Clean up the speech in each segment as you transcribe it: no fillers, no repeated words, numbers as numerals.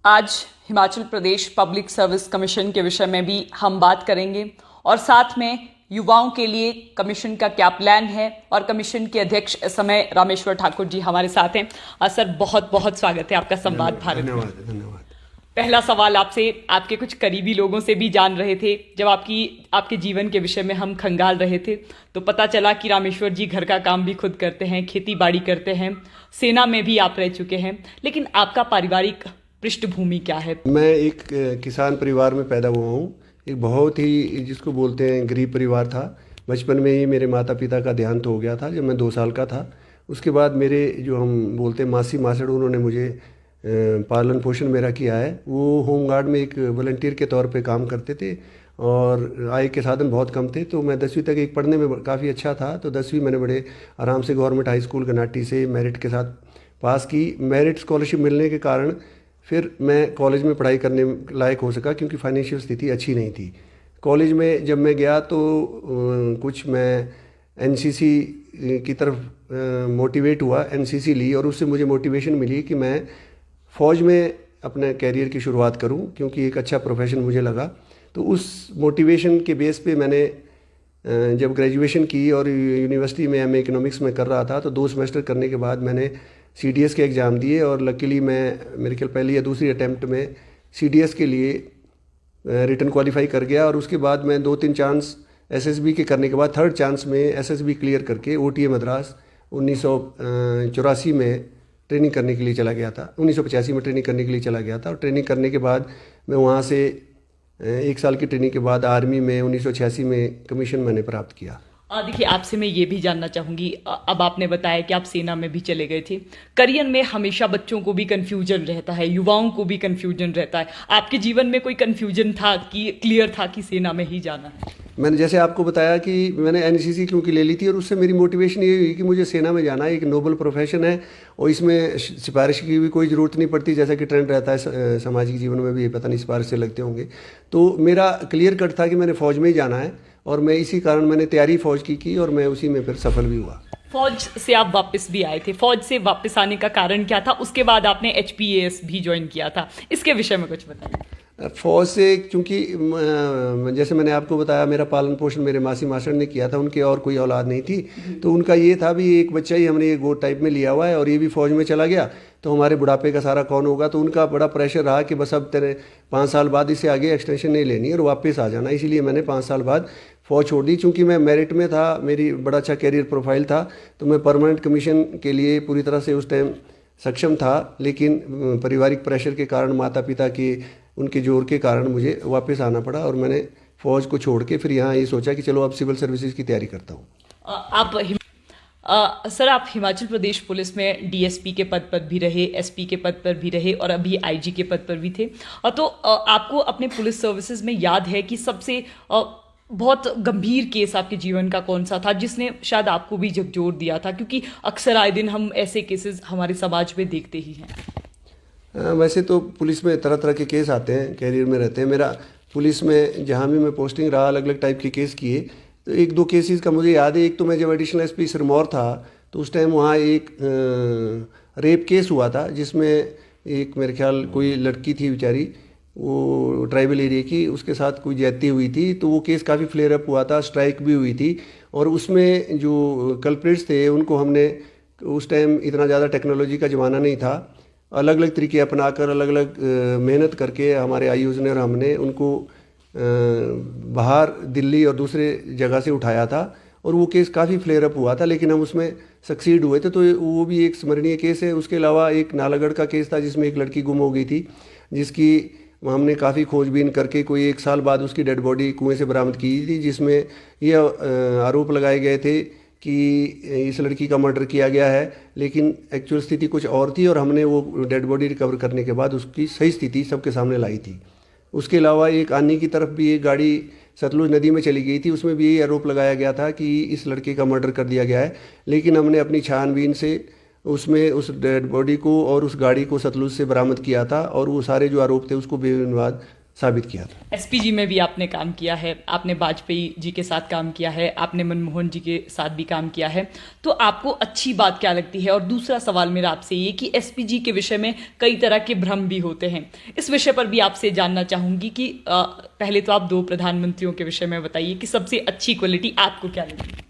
आज Himachal Pradesh public service commission के विषय में भी हम बात करेंगे और साथ में युवाओं के लिए कमीशन का क्या प्लान है और कमीशन के अध्यक्ष इस समय रामेश्वर ठाकुर जी हमारे साथ हैं। सर बहुत बहुत स्वागत है आपका संवाद भारत में। धन्यवाद। पहला सवाल आपसे, आपके कुछ करीबी लोगों से भी जान रहे थे, जब आपके जीवन के विषय में हम खंगाल रहे थे तो पता चला कि रामेश्वर जी घर का काम भी खुद करते हैं, खेती बाड़ी करते हैं, सेना में भी आप रह चुके हैं, लेकिन आपका पारिवारिक पृष्ठभूमि क्या है? मैं एक किसान परिवार में पैदा हुआ हूँ। एक बहुत ही जिसको बोलते हैं गरीब परिवार था। बचपन में ही मेरे माता पिता का देहांत हो गया था जब मैं 2 साल का था। उसके बाद मेरे जो हम बोलते हैं मासी मासड़, उन्होंने मुझे पालन पोषण मेरा किया है। वो होमगार्ड में एक वॉलंटियर के तौर पे काम करते थे और आय के साधन बहुत कम थे। तो मैं 10वीं तक एक पढ़ने में काफ़ी अच्छा था, तो 10वीं मैंने बड़े आराम से गवर्नमेंट हाई स्कूल गनाटी से मेरिट के साथ पास की। मेरिट स्कॉलरशिप मिलने के कारण फिर मैं कॉलेज में पढ़ाई करने लायक हो सका, क्योंकि फाइनेंशियल स्थिति अच्छी नहीं थी। कॉलेज में जब मैं गया तो कुछ मैं एनसीसी की तरफ मोटिवेट हुआ, एनसीसी ली और उससे मुझे मोटिवेशन मिली कि मैं फ़ौज में अपने कैरियर की शुरुआत करूं, क्योंकि एक अच्छा प्रोफेशन मुझे लगा। तो उस मोटिवेशन के बेस पे मैंने जब ग्रेजुएशन की और यूनिवर्सिटी में एमए इकोनॉमिक्स में कर रहा था, तो 2 सेमेस्टर करने के बाद मैंने सीडीएस के एग्ज़ाम दिए और लकीली मैं मेरे ख्याल पहली या दूसरी अटैम्प्ट में सीडीएस के लिए रिटन क्वालिफाई कर गया। और उसके बाद मैं 2-3 चांस एसएसबी के करने के बाद थर्ड चांस में एसएसबी क्लियर करके ओटीए मद्रास 1984 में ट्रेनिंग करने के लिए चला गया था। 1985 में ट्रेनिंग करने के लिए चला गया था और ट्रेनिंग करने के बाद मैं वहाँ से 1 साल की ट्रेनिंग के बाद आर्मी में 1986 में कमीशन मैंने प्राप्त किया। देखिए, आपसे मैं ये भी जानना चाहूँगी, अब आपने बताया कि आप सेना में भी चले गए थे। करियर में हमेशा बच्चों को भी कन्फ्यूजन रहता है, युवाओं को भी कन्फ्यूजन रहता है। आपके जीवन में कोई कन्फ्यूजन था कि क्लियर था कि सेना में ही जाना है? मैंने जैसे आपको बताया कि मैंने एनसीसी क्योंकि ले ली थी और उससे मेरी मोटिवेशन ये हुई कि मुझे सेना में जाना है। एक नोबल प्रोफेशन है और इसमें सिफारिश की भी कोई ज़रूरत नहीं पड़ती, जैसा कि ट्रेंड रहता है सामाजिक जीवन में भी, ये पता नहीं सिफारिश से लगते होंगे। तो मेरा क्लियर कट था कि मैंने फ़ौज में ही जाना है और मैं इसी कारण मैंने तैयारी फ़ौज की और मैं उसी में फिर सफल भी हुआ। फौज से आप वापस भी आए थे, फौज से वापस आने का कारण क्या था? उसके बाद आपने HPAS भी ज्वाइन किया था, इसके विषय में कुछ बताइए। फ़ौज से चूँकि जैसे मैंने आपको बताया मेरा पालन पोषण मेरे मासी मासड़ ने किया था, उनके और कोई औलाद नहीं थी, तो उनका ये था भी एक बच्चा ही हमने ये गोद टाइप में लिया हुआ है और ये भी फ़ौज में चला गया तो हमारे बुढ़ापे का सारा कौन होगा। तो उनका बड़ा प्रेशर रहा कि बस अब तेरे 5 साल बाद इससे आगे एक्सटेंशन नहीं लेनी और वापस आ जाना। इसीलिए मैंने 5 साल बाद फ़ौज छोड़ दी। चूँकि मैं मेरिट में था, मेरी बड़ा अच्छा कैरियर प्रोफाइल था, तो मैं परमानेंट कमीशन के लिए पूरी तरह से उस टाइम सक्षम था, लेकिन पारिवारिक प्रेशर के कारण, माता पिता के उनके जोर के कारण मुझे वापस आना पड़ा और मैंने फ़ौज को छोड़ के फिर यहाँ ये सोचा कि चलो अब सिविल सर्विसेज की तैयारी करता हूँ। सर, आप हिमाचल प्रदेश पुलिस में DSP के पद पर भी रहे, SP के पद पर भी रहे और अभी IG के पद पर भी थे। तो आपको अपने पुलिस सर्विसेज में याद है कि सबसे बहुत गंभीर केस आपके जीवन का कौन सा था जिसने शायद आपको भी झकझोर दिया था? क्योंकि अक्सर आए दिन हम ऐसे केसेस हमारे समाज में देखते ही हैं। वैसे तो पुलिस में तरह तरह के केस आते हैं, कैरियर में रहते हैं। मेरा पुलिस में जहाँ भी मैं पोस्टिंग रहा, अलग अलग टाइप के केस किए। तो 1-2 केसेस का मुझे याद है। एक तो मैं जब एडिशनल SP सिरमौर था तो उस टाइम वहाँ एक रेप केस हुआ था, जिसमें एक मेरे ख्याल कोई लड़की थी बेचारी, वो ट्राइबल एरिया की, उसके साथ कोई ज्यादती हुई थी। तो वो केस काफ़ी फ्लेयर अप हुआ था, स्ट्राइक भी हुई थी और उसमें जो कल्प्रिट्स थे उनको हमने, उस टाइम इतना ज़्यादा टेक्नोलॉजी का ज़माना नहीं था, अलग अलग तरीके अपनाकर अलग अलग मेहनत करके हमारे आईयूज़ ने और हमने उनको बाहर दिल्ली और दूसरे जगह से उठाया था और वो केस काफ़ी फ्लेयर अप हुआ था, लेकिन हम उसमें सक्सीड हुए थे। तो वो भी एक स्मरणीय केस है। उसके अलावा एक नालागढ़ का केस था जिसमें एक लड़की गुम हो गई थी, जिसकी हमने काफ़ी खोजबीन करके कोई 1 साल बाद उसकी डेड बॉडी कुएं से बरामद की थी, जिसमें ये आरोप लगाए गए थे कि इस लड़की का मर्डर किया गया है, लेकिन एक्चुअल स्थिति कुछ और थी और हमने वो डेड बॉडी रिकवर करने के बाद उसकी सही स्थिति सबके सामने लाई थी। उसके अलावा एक आनी की तरफ भी एक गाड़ी सतलुज नदी में चली गई थी, उसमें भी यही आरोप लगाया गया था कि इस लड़के का मर्डर कर दिया गया है, लेकिन हमने अपनी छानबीन से उसमें उस डेड बॉडी को और उस गाड़ी को सतलुज से बरामद किया था और वो सारे जो आरोप थे उसको बेबुनियाद साबित किया था। एसपीजी में भी आपने काम किया है, आपने वाजपेयी जी के साथ काम किया है, आपने मनमोहन जी के साथ भी काम किया है, तो आपको अच्छी बात क्या लगती है? और दूसरा सवाल मेरा आपसे ये कि एसपीजी के विषय में कई तरह के भ्रम भी होते हैं, इस विषय पर भी आपसे जानना चाहूंगी कि पहले तो आप 2 प्रधानमंत्रियों के विषय में बताइए कि सबसे अच्छी क्वालिटी आपको क्या लगी?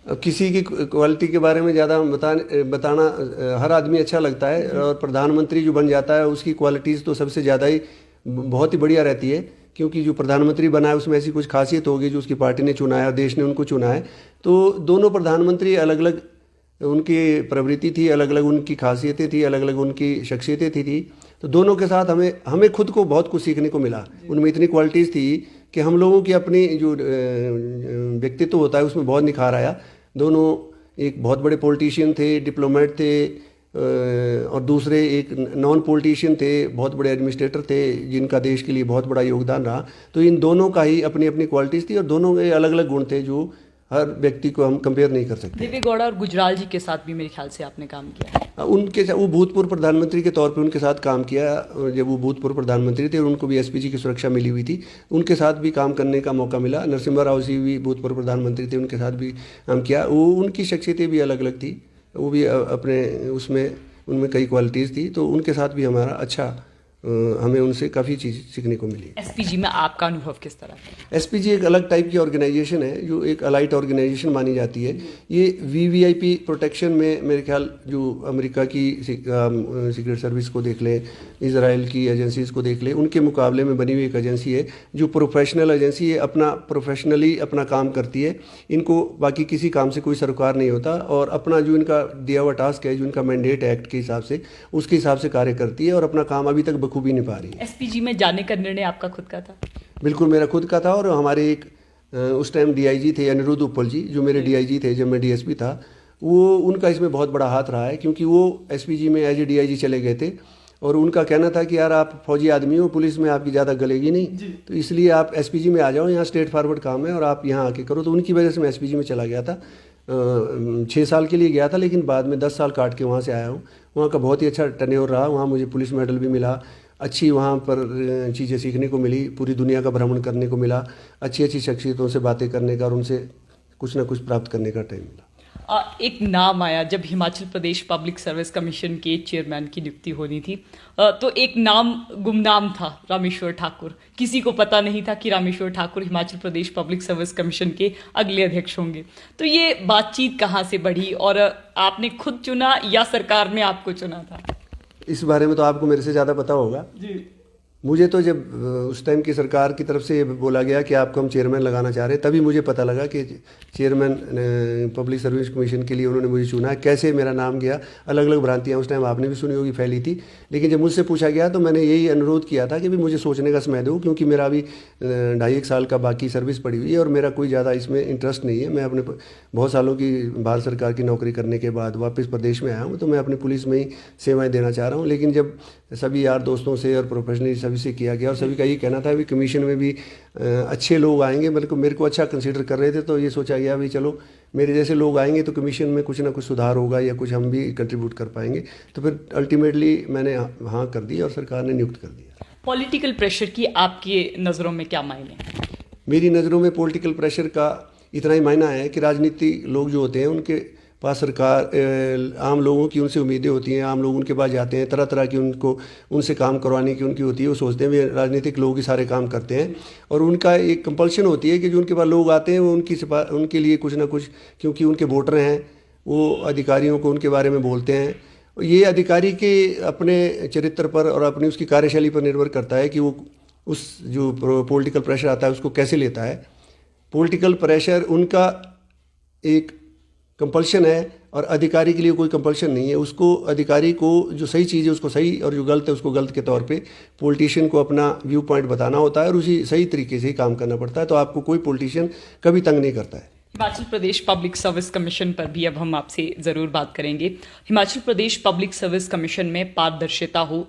अब किसी की क्वालिटी के बारे में ज़्यादा बताना हर आदमी अच्छा लगता है, और प्रधानमंत्री जो बन जाता है उसकी क्वालिटीज़ तो सबसे ज़्यादा ही बहुत ही बढ़िया रहती है, क्योंकि जो प्रधानमंत्री बना है उसमें ऐसी कुछ खासियत होगी जो उसकी पार्टी ने चुना है और देश ने उनको चुना है। तो दोनों प्रधानमंत्री अलग अलग उनकी प्रवृत्ति थी, अलग अलग उनकी खासियतें थी, अलग अलग उनकी शख्सियतें थी। तो दोनों के साथ हमें खुद को बहुत कुछ सीखने को मिला। उनमें इतनी क्वालिटीज़ थी कि हम लोगों की अपनी जो व्यक्तित्व होता है उसमें बहुत निखार आया। दोनों एक बहुत बड़े पॉलिटिशियन थे, डिप्लोमेट थे, और दूसरे एक नॉन पॉलिटिशियन थे, बहुत बड़े एडमिनिस्ट्रेटर थे जिनका देश के लिए बहुत बड़ा योगदान रहा। तो इन दोनों का ही अपनी अपनी क्वालिटीज़ थी और दोनों के अलग अलग गुण थे जो हर व्यक्ति को हम कंपेयर नहीं कर सकते। देवे गौड़ा और गुजराल जी के साथ भी मेरे ख्याल से आपने काम किया है। वो भूतपूर्व प्रधानमंत्री के तौर पे उनके साथ काम किया। जब वो भूतपूर्व प्रधानमंत्री थे और उनको भी एसपीजी की सुरक्षा मिली हुई थी, उनके साथ भी काम करने का मौका मिला। नरसिम्हा राव जी भी भूतपूर्व प्रधानमंत्री थे, उनके साथ भी काम किया। वो उनकी शख्सियतें भी अलग अलग थी, वो भी अपने उनमें कई क्वालिटीज़ थी, तो उनके साथ भी हमारा अच्छा हमें उनसे काफ़ी चीज़ सीखने को मिली। एसपीजी में आपका अनुभव किस तरह का? एसपीजी एक अलग टाइप की ऑर्गेनाइजेशन है जो एक अलाइट ऑर्गेनाइजेशन मानी जाती है। ये वीवीआईपी प्रोटेक्शन में मेरे ख्याल जो अमेरिका की सीक्रेट सर्विस को देख लें, इजराइल की एजेंसीज को देख लें, उनके मुकाबले में बनी हुई एक एजेंसी है जो प्रोफेशनल एजेंसी है, अपना प्रोफेशनली अपना काम करती है। इनको बाकी किसी काम से कोई सरोकार नहीं होता और अपना जो इनका दिया हुआ टास्क है, जो इनका मैंडेट है एक्ट के हिसाब से, उसके हिसाब से कार्य करती है और अपना काम अभी तक बखूबी निभा रही है। एसपीजी में जाने का निर्णय आपका खुद का था? बिल्कुल मेरा खुद का था, और हमारे एक उस टाइम डीआईजी थे अनिरुद्ध उप्पल जी, जो मेरे डीआईजी थे जब मैं डीएसपी था, वो उनका इसमें बहुत बड़ा हाथ रहा है, क्योंकि वो एसपीजी में एज ए डीआईजी चले गए थे और उनका कहना था कि यार आप फौजी आदमी हो, पुलिस में आपकी ज़्यादा गलेगी नहीं, तो इसलिए आप एसपीजी में आ जाओ, यहाँ स्ट्रेट फॉरवर्ड काम है और आप यहाँ आके करो। तो उनकी वजह से मैं एसपीजी में चला गया था। 6 साल के लिए गया था, लेकिन बाद में 10 साल काट के वहाँ से आया हूँ। वहाँ का बहुत ही अच्छा टेन्योर रहा, वहाँ मुझे पुलिस मेडल भी मिला, अच्छी वहाँ पर चीज़ें सीखने को मिली, पूरी दुनिया का भ्रमण करने को मिला, अच्छी अच्छी शख्सियतों से बातें करने का और उनसे कुछ ना कुछ प्राप्त करने का टाइम मिला। एक नाम आया जब Himachal Pradesh public service commission के चेयरमैन की नियुक्ति होनी थी, तो एक नाम गुमनाम था, रामेश्वर ठाकुर। किसी को पता नहीं था कि Rameshwar Thakur Himachal Pradesh public service commission के अगले अध्यक्ष होंगे। तो ये बातचीत कहाँ से बढ़ी और आपने खुद चुना या सरकार ने आपको चुना था? इस बारे में तो आपको मेरे से ज़्यादा पता होगा जी। मुझे तो जब उस टाइम की सरकार की तरफ से बोला गया कि आपको हम चेयरमैन लगाना चाह रहे हैं, तभी मुझे पता लगा कि चेयरमैन पब्लिक सर्विस कमीशन के लिए उन्होंने मुझे चुना है। कैसे मेरा नाम गया, अलग अलग भ्रांतियाँ उस टाइम आपने भी सुनी होगी, फैली थी, लेकिन जब मुझसे पूछा गया तो मैंने यही अनुरोध किया था कि भी मुझे सोचने का समय दो, क्योंकि मेरा अभी 2.5 साल का बाकी सर्विस पड़ी हुई है और मेरा कोई ज़्यादा इसमें इंटरेस्ट नहीं है। मैं अपने बहुत सालों की भारत सरकार की नौकरी करने के बाद वापस प्रदेश में आया हूँ, तो मैं अपनी पुलिस में ही सेवाएँ देना चाह रहा हूँ। लेकिन जब सभी यार दोस्तों से और प्रोफेशनली सभी से किया गया और सभी का ये कहना था भी कमीशन में भी अच्छे लोग आएंगे, मेरे को अच्छा कंसीडर कर रहे थे, तो ये सोचा गया भी चलो मेरे जैसे लोग आएंगे तो कमीशन में कुछ ना कुछ सुधार होगा या कुछ हम भी कंट्रीब्यूट कर पाएंगे। तो फिर अल्टीमेटली मैंने हाँ कर दी और सरकार ने नियुक्त कर दिया। पॉलिटिकल प्रेशर की आपकी नज़रों में क्या मायने? मेरी नज़रों में पॉलिटिकल प्रेशर का इतना ही मायना है कि राजनीतिक लोग जो होते हैं उनके पास सरकार आम लोगों की उनसे उम्मीदें होती हैं, आम लोग उनके पास जाते हैं, तरह तरह की उनसे काम करवाने की उनकी होती है। वो सोचते हैं भी राजनीतिक लोग ही सारे काम करते हैं और उनका एक कंपल्शन होती है कि जो उनके पास लोग आते हैं वो उनके लिए कुछ ना कुछ, क्योंकि उनके वोटर हैं, वो अधिकारियों को उनके बारे में बोलते हैं। ये अधिकारी के अपने चरित्र पर और अपनी उसकी कार्यशैली पर निर्भर करता है कि वो उस जो पॉलिटिकल प्रेशर आता है उसको कैसे लेता है। पॉलिटिकल प्रेशर उनका एक कंपल्शन है और अधिकारी के लिए कोई कंपल्शन नहीं है। उसको अधिकारी को जो सही चीज़ है उसको सही और जो गलत है उसको गलत के तौर पे पॉलिटिशियन को अपना व्यू पॉइंट बताना होता है और उसी सही तरीके से ही काम करना पड़ता है। तो आपको कोई पॉलिटिशियन कभी तंग नहीं करता है। Himachal Pradesh public service commission पर भी अब हम आपसे ज़रूर बात करेंगे। Himachal Pradesh public service commission में पारदर्शिता हो,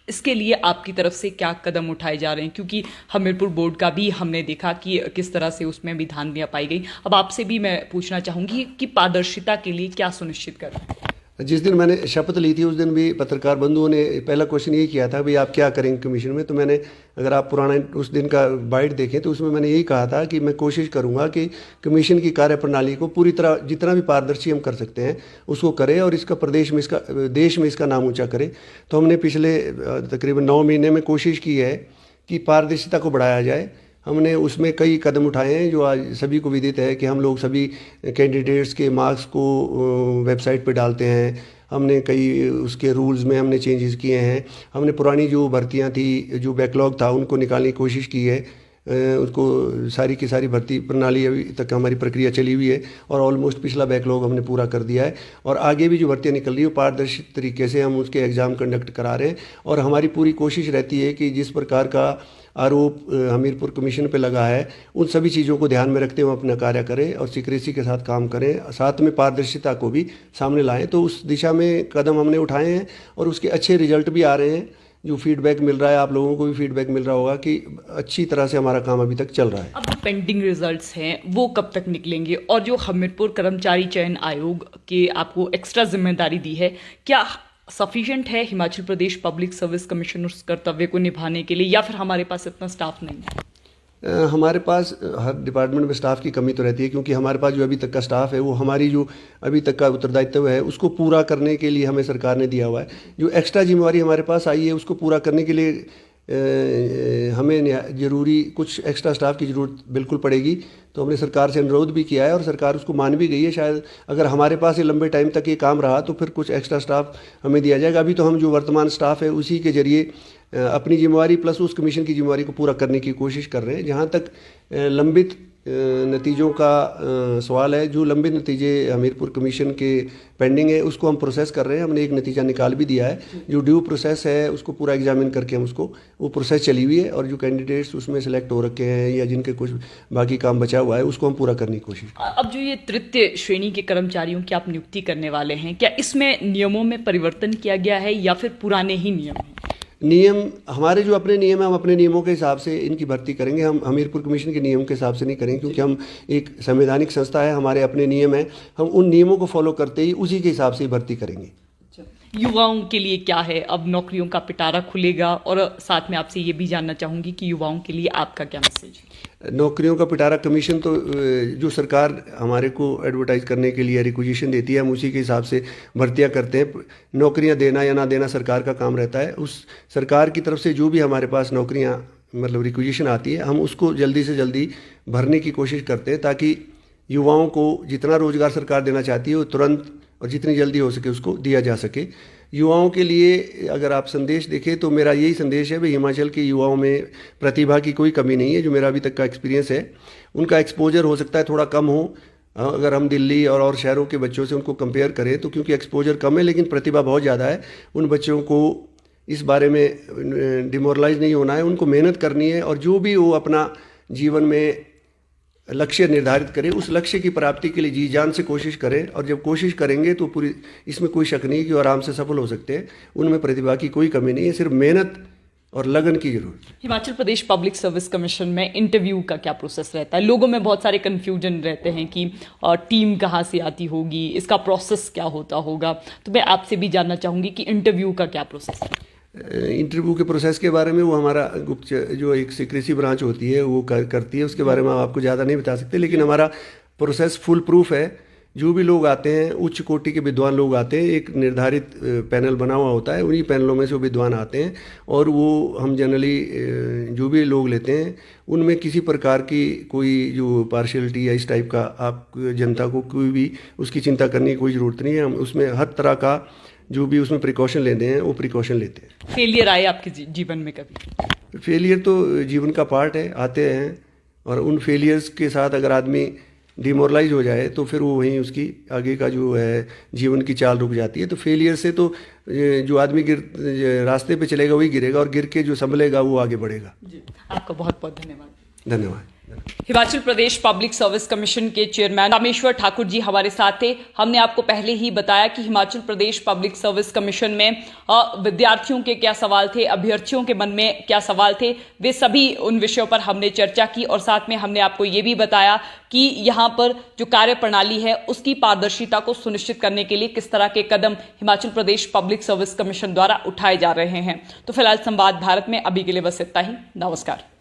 इसके लिए आपकी तरफ से क्या कदम उठाए जा रहे हैं? क्योंकि हमीरपुर बोर्ड का भी हमने देखा कि किस तरह से उसमें भी धांधलियां पाई गई। अब आपसे भी मैं पूछना चाहूँगी कि पारदर्शिता के लिए क्या सुनिश्चित कर रहे हैं? जिस दिन मैंने शपथ ली थी उस दिन भी पत्रकार बंधुओं ने पहला क्वेश्चन यही किया था भाई आप क्या करेंगे कमीशन में। तो मैंने, अगर आप पुराना उस दिन का बाइट देखें तो उसमें मैंने यही कहा था कि मैं कोशिश करूंगा कि कमीशन की कार्यप्रणाली को पूरी तरह जितना भी पारदर्शी हम कर सकते हैं उसको करें और इसका देश में इसका नाम ऊँचा करें। तो हमने पिछले तकरीबन 9 महीने में कोशिश की है कि पारदर्शिता को बढ़ाया जाए। हमने उसमें कई कदम उठाए हैं जो आज सभी को विदित है कि हम लोग सभी कैंडिडेट्स के मार्क्स को वेबसाइट पे डालते हैं। हमने कई उसके रूल्स में हमने चेंजेस किए हैं। हमने पुरानी जो भर्तियां थी, जो बैकलॉग था, उनको निकालने की कोशिश की है। उसको सारी की सारी भर्ती प्रणाली अभी तक हमारी प्रक्रिया चली हुई है और ऑलमोस्ट पिछला बैकलॉग हमने पूरा कर दिया है। और आगे भी जो भर्तियाँ निकल रही है पारदर्शी तरीके से हम उसके एग्ज़ाम कंडक्ट करा रहे हैं। और हमारी पूरी कोशिश रहती है कि जिस प्रकार का आरोप हमीरपुर कमीशन पे लगा है उन सभी चीज़ों को ध्यान में रखते हुए अपना कार्य करें और सीक्रेसी के साथ काम करें, साथ में पारदर्शिता को भी सामने लाएं। तो उस दिशा में कदम हमने उठाए हैं और उसके अच्छे रिजल्ट भी आ रहे हैं। जो फीडबैक मिल रहा है, आप लोगों को भी फीडबैक मिल रहा होगा कि अच्छी तरह से हमारा काम अभी तक चल रहा है। अब जो पेंडिंग रिजल्ट्स हैं वो कब तक निकलेंगे, और जो हमीरपुर कर्मचारी चयन आयोग के आपको एक्स्ट्रा जिम्मेदारी दी है, क्या सफिशिएंट है Himachal Pradesh public service commission उस कर्तव्य को निभाने के लिए, या फिर हमारे पास इतना स्टाफ नहीं है? हमारे पास हर डिपार्टमेंट में स्टाफ की कमी तो रहती है, क्योंकि हमारे पास जो अभी तक का स्टाफ है वो हमारी जो अभी तक का उत्तरदायित्व है उसको पूरा करने के लिए हमें सरकार ने दिया हुआ है। जो एक्स्ट्रा जिम्मेवारी हमारे पास आई है उसको पूरा करने के लिए हमें ज़रूरी कुछ एक्स्ट्रा स्टाफ की ज़रूरत बिल्कुल पड़ेगी। तो हमने सरकार से अनुरोध भी किया है और सरकार उसको मान भी गई है। शायद अगर हमारे पास ये लंबे टाइम तक ये काम रहा तो फिर कुछ एक्स्ट्रा स्टाफ हमें दिया जाएगा। अभी तो हम जो वर्तमान स्टाफ है उसी के जरिए अपनी जिम्मेवारी प्लस उस कमीशन की जिम्मेवारी को पूरा करने की कोशिश कर रहे हैं। जहाँ तक लंबित नतीजों का सवाल है, जो लंबित नतीजे हमीरपुर कमीशन के पेंडिंग है उसको हम प्रोसेस कर रहे हैं। हमने एक नतीजा निकाल भी दिया है। जो ड्यू प्रोसेस है उसको पूरा एग्जामिन करके हम उसको, वो प्रोसेस चली हुई है और जो कैंडिडेट्स उसमें सेलेक्ट हो रखे हैं या जिनके कुछ बाकी काम बचा हुआ है उसको हम पूरा करने की कोशिश। अब जो ये तृतीय श्रेणी के कर्मचारियों की आप नियुक्ति करने वाले हैं, क्या इसमें नियमों में परिवर्तन किया गया है या फिर पुराने ही नियम हैं? नियम हमारे जो अपने नियम है हम अपने नियमों के हिसाब से इनकी भर्ती करेंगे। हम हमीरपुर कमीशन के नियम के हिसाब से नहीं करेंगे, क्योंकि हम एक संवैधानिक संस्था है, हमारे अपने नियम हैं। हम उन नियमों को फॉलो करते ही उसी के हिसाब से ही भर्ती करेंगे। युवाओं के लिए क्या है, अब नौकरियों का पिटारा खुलेगा, और साथ में आपसे ये भी जानना चाहूँगी कि युवाओं के लिए आपका क्या मैसेज है? नौकरियों का पिटारा कमीशन तो जो सरकार हमारे को एडवर्टाइज करने के लिए रिक्विजिशन देती है हम उसी के हिसाब से भर्तियां करते हैं। नौकरियां देना या ना देना सरकार का काम रहता है। उस सरकार की तरफ से जो भी हमारे पास नौकरियां मतलब रिक्विजिशन आती है हम उसको जल्दी से जल्दी भरने की कोशिश करते हैं, ताकि युवाओं को जितना रोजगार सरकार देना चाहती है वो तुरंत और जितनी जल्दी हो सके उसको दिया जा सके। युवाओं के लिए अगर आप संदेश देखें तो मेरा यही संदेश है भाई, हिमाचल के युवाओं में प्रतिभा की कोई कमी नहीं है। जो मेरा अभी तक का एक्सपीरियंस है, उनका एक्सपोजर हो सकता है थोड़ा कम हो अगर हम दिल्ली और शहरों के बच्चों से उनको कंपेयर करें तो, क्योंकि एक्सपोजर कम है लेकिन प्रतिभा बहुत ज़्यादा है। उन बच्चों को इस बारे में डिमोरलाइज नहीं होना है, उनको मेहनत करनी है और जो भी वो अपना जीवन में लक्ष्य निर्धारित करें उस लक्ष्य की प्राप्ति के लिए जी जान से कोशिश करें। और जब कोशिश करेंगे तो पूरी, इसमें कोई शक नहीं कि वो आराम से सफल हो सकते हैं। उनमें प्रतिभा की कोई कमी नहीं है, सिर्फ मेहनत और लगन की जरूरत है। Himachal Pradesh public service commission में इंटरव्यू का क्या प्रोसेस रहता है? लोगों में बहुत सारे कन्फ्यूजन रहते हैं कि टीम कहाँ से आती होगी, इसका प्रोसेस क्या होता होगा। तो मैं आपसे भी जानना चाहूँगी कि इंटरव्यू का क्या प्रोसेस है? इंटरव्यू के प्रोसेस के बारे में वो हमारा गुप्त जो एक सीक्रेसी ब्रांच होती है वो करती है, उसके बारे में हम आपको ज़्यादा नहीं बता सकते। लेकिन हमारा प्रोसेस फुल प्रूफ है। जो भी लोग आते हैं, उच्च कोटि के विद्वान लोग आते हैं, एक निर्धारित पैनल बना हुआ होता है, उन्हीं पैनलों में से वो विद्वान आते हैं और वो हम जनरली जो भी लोग लेते हैं उनमें किसी प्रकार की कोई जो पार्शियलिटी या इस टाइप का आप जनता को कोई भी उसकी चिंता करने की कोई ज़रूरत नहीं है। हम उसमें हर तरह का जो भी उसमें प्रिकॉशन लेते हैं वो प्रिकॉशन लेते हैं। फेलियर आए आपके जीवन में कभी? फेलियर तो जीवन का पार्ट है, आते हैं। और उन फेलियर्स के साथ अगर आदमी डिमोरलाइज हो जाए तो फिर वो वहीं उसकी आगे का जो है जीवन की चाल रुक जाती है। तो फेलियर से तो जो आदमी रास्ते पे चलेगा वही गिरेगा और गिर के जो संभलेगा वो आगे बढ़ेगा। जी, आपका बहुत बहुत धन्यवाद। धन्यवाद। Himachal Pradesh public service commission के चेयरमैन रामेश्वर ठाकुर जी हमारे साथ थे। हमने आपको पहले ही बताया कि Himachal Pradesh public service commission में विद्यार्थियों के क्या सवाल थे, अभ्यर्थियों के मन में क्या सवाल थे, वे सभी उन विषयों पर हमने चर्चा की और साथ में हमने आपको ये भी बताया कि यहाँ पर जो कार्य प्रणाली है उसकी पारदर्शिता को सुनिश्चित करने के लिए किस तरह के कदम Himachal Pradesh public service commission द्वारा उठाए जा रहे हैं। तो फिलहाल संवाद भारत में अभी के लिए बस इतना ही। नमस्कार।